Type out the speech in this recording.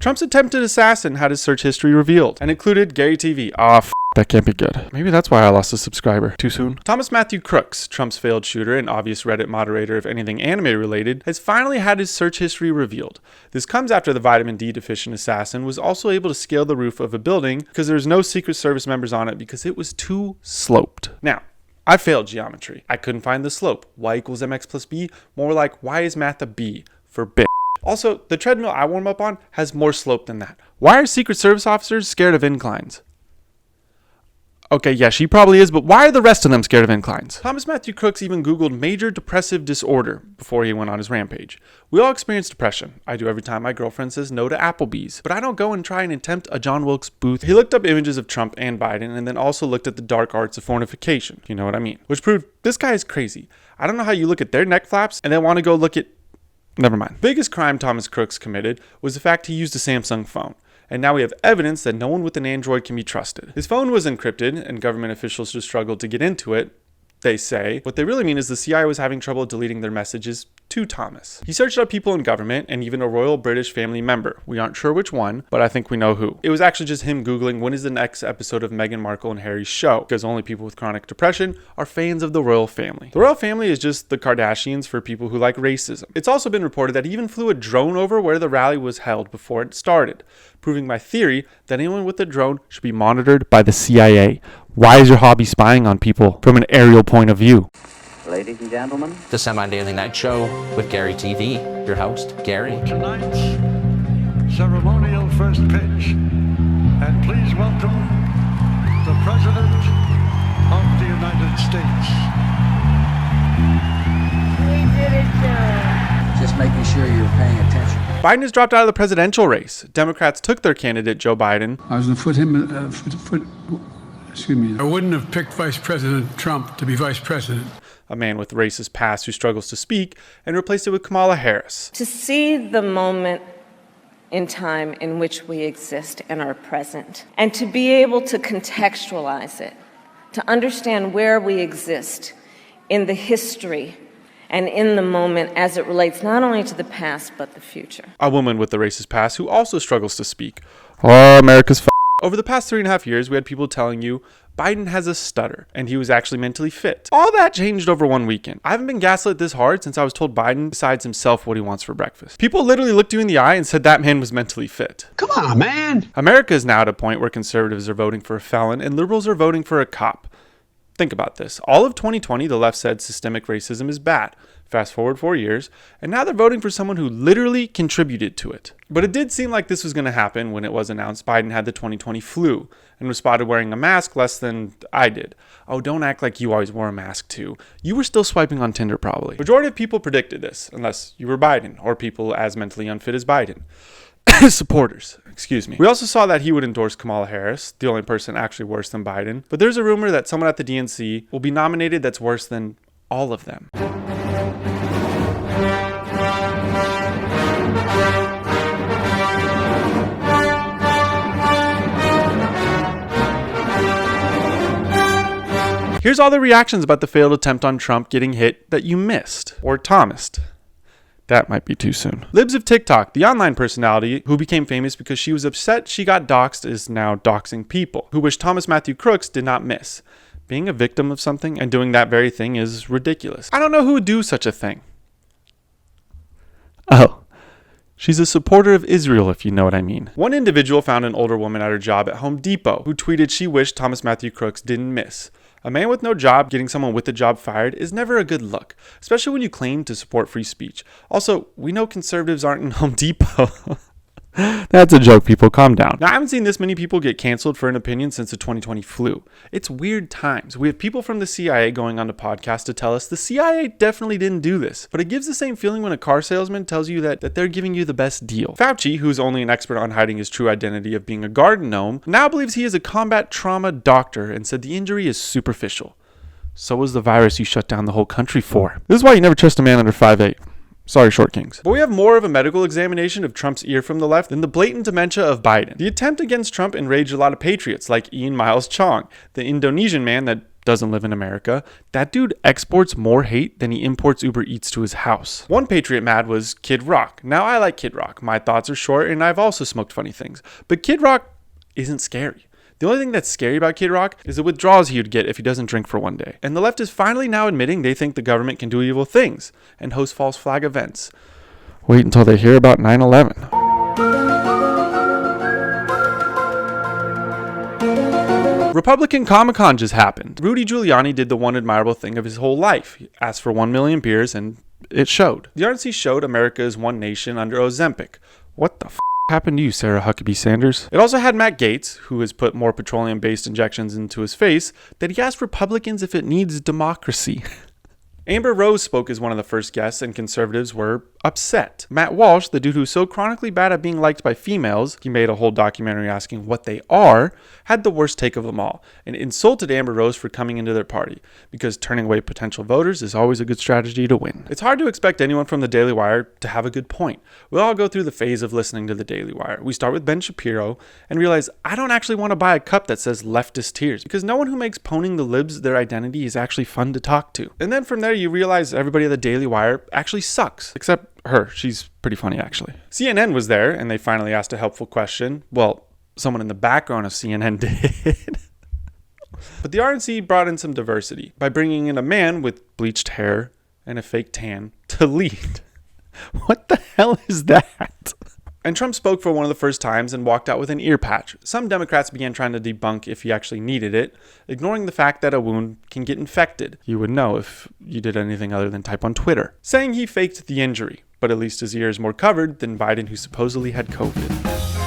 Trump's attempted assassin had his search history revealed and included Gary TV. That can't be good. Maybe that's why I lost a subscriber too soon. Thomas Matthew Crooks, Trump's failed shooter and obvious Reddit moderator of anything anime related, has finally had his search history revealed. This comes after the vitamin D deficient assassin was also able to scale the roof of a building because there was no Secret Service members on it because it was too sloped. Now, I failed geometry. I couldn't find the slope. Y equals mx plus b, more like why is math a b for bit. Also, the treadmill I warm up on has more slope than that. Why are Secret Service officers scared of inclines? Okay, yeah, she probably is, but why are the rest of them scared of inclines? Thomas Matthew Crooks even Googled major depressive disorder before he went on his rampage. We all experience depression. I do every time my girlfriend says no to Applebee's, but I don't go and try and attempt a John Wilkes Booth. He looked up images of Trump and Biden and then also looked at the dark arts of fornication, you know what I mean, which proved this guy is crazy. I don't know how you look at their neck flaps and then want to go look at... Never mind. Biggest crime Thomas Crooks committed was the fact he used a Samsung phone. And now we have evidence that no one with an Android can be trusted. His phone was encrypted, and government officials just struggled to get into it, they say. What they really mean is the CIA was having trouble deleting their messages to Thomas. He searched up people in government and even a royal British family member. We aren't sure which one, but I think we know who. It was actually just him Googling when is the next episode of Meghan Markle and Harry's show, because only people with chronic depression are fans of the royal family. The royal family is just the Kardashians for people who like racism. It's also been reported that he even flew a drone over where the rally was held before it started, proving my theory that anyone with a drone should be monitored by the CIA. Why is your hobby spying on people from an aerial point of view? Ladies and gentlemen, the Semi-Daily Night Show with Gary TV, your host, Gary. Tonight's ceremonial first pitch. And please welcome the President of the United States. We did it, Joe. just making sure you're paying attention. Biden has dropped out of the presidential race. Democrats took their candidate, Joe Biden. I was going to put him, excuse me. I wouldn't have picked Vice President Trump to be vice president. A man with racist past who struggles to speak, and replaced it with Kamala Harris. To see the moment in time in which we exist and are present, and to be able to contextualize it, to understand where we exist in the history and in the moment as it relates not only to the past but the future. A woman with a racist past who also struggles to speak. Oh, America's Over the past 3.5 years, we had people telling you Biden has a stutter, and he was actually mentally fit. All that changed over one weekend. I haven't been gaslit this hard since I was told Biden decides himself what he wants for breakfast. People literally looked you in the eye and said that man was mentally fit. Come on, man. America is now at a point where conservatives are voting for a felon and liberals are voting for a cop. Think about this. All of 2020, the left said systemic racism is bad. Fast forward 4 years, and now they're voting for someone who literally contributed to it. But it did seem like this was going to happen when it was announced Biden had the 2020 flu and was spotted wearing a mask less than I did. Oh, don't act like you always wore a mask too. You were still swiping on Tinder probably. Majority of people predicted this, unless you were Biden or people as mentally unfit as Biden. Supporters, excuse me. We also saw that he would endorse Kamala Harris, the only person actually worse than Biden. But there's a rumor that someone at the DNC will be nominated that's worse than all of them. Here's all the reactions about the failed attempt on Trump getting hit that you missed, or Thomased. That might be too soon. Libs of TikTok, the online personality who became famous because she was upset she got doxxed, is now doxing people, who wish Thomas Matthew Crooks did not miss. Being a victim of something and doing that very thing is ridiculous. I don't know who would do such a thing. Oh. She's a supporter of Israel, if you know what I mean. One individual found an older woman at her job at Home Depot who tweeted she wished Thomas Matthew Crooks didn't miss. A man with no job getting someone with a job fired is never a good look, especially when you claim to support free speech. Also, we know conservatives aren't in Home Depot. That's a joke, people. Calm down. Now, I haven't seen this many people get canceled for an opinion since the 2020 flu. It's weird times. We have people from the CIA going on to podcasts to tell us the CIA definitely didn't do this. But it gives the same feeling when a car salesman tells you that they're giving you the best deal. Fauci, who's only an expert on hiding his true identity of being a garden gnome, now believes he is a combat trauma doctor and said the injury is superficial. So was the virus you shut down the whole country for. This is why you never trust a man under 5'8". Sorry, short kings. But we have more of a medical examination of Trump's ear from the left than the blatant dementia of Biden. The attempt against Trump enraged a lot of patriots like Ian Miles Chong, the Indonesian man that doesn't live in America. That dude exports more hate than he imports Uber Eats to his house. One patriot mad was Kid Rock. Now, I like Kid Rock. My thoughts are short, and I've also smoked funny things. But Kid Rock isn't scary. The only thing that's scary about Kid Rock is the withdrawals he would get if he doesn't drink for one day. And the left is finally now admitting they think the government can do evil things and host false flag events. Wait until they hear about 9/11. Republican Comic-Con just happened. Rudy Giuliani did the one admirable thing of his whole life. He asked for 1 million beers and it showed. The RNC showed America is one nation under Ozempic. What the happened to you, Sarah Huckabee Sanders? It also had Matt Gaetz, who has put more petroleum-based injections into his face, that he asked Republicans if it needs democracy. Amber Rose spoke as one of the first guests, and conservatives were upset. Matt Walsh, the dude who's so chronically bad at being liked by females, he made a whole documentary asking what they are, had the worst take of them all, and insulted Amber Rose for coming into their party, because turning away potential voters is always a good strategy to win. It's hard to expect anyone from the Daily Wire to have a good point. We all go through the phase of listening to the Daily Wire. We start with Ben Shapiro and realize I don't actually want to buy a cup that says leftist tears, because no one who makes Poning the Libs their identity is actually fun to talk to. And then from there you realize everybody at the Daily Wire actually sucks, except her. She's pretty funny, actually. CNN was there, and they finally asked a helpful question. Well, someone in the background of CNN did. But the RNC brought in some diversity by bringing in a man with bleached hair and a fake tan to lead. What the hell is that? And Trump spoke for one of the first times and walked out with an ear patch. Some Democrats began trying to debunk if he actually needed it, ignoring the fact that a wound can get infected. You would know if you did anything other than type on Twitter. Saying he faked the injury, but at least his ear is more covered than Biden, who supposedly had COVID.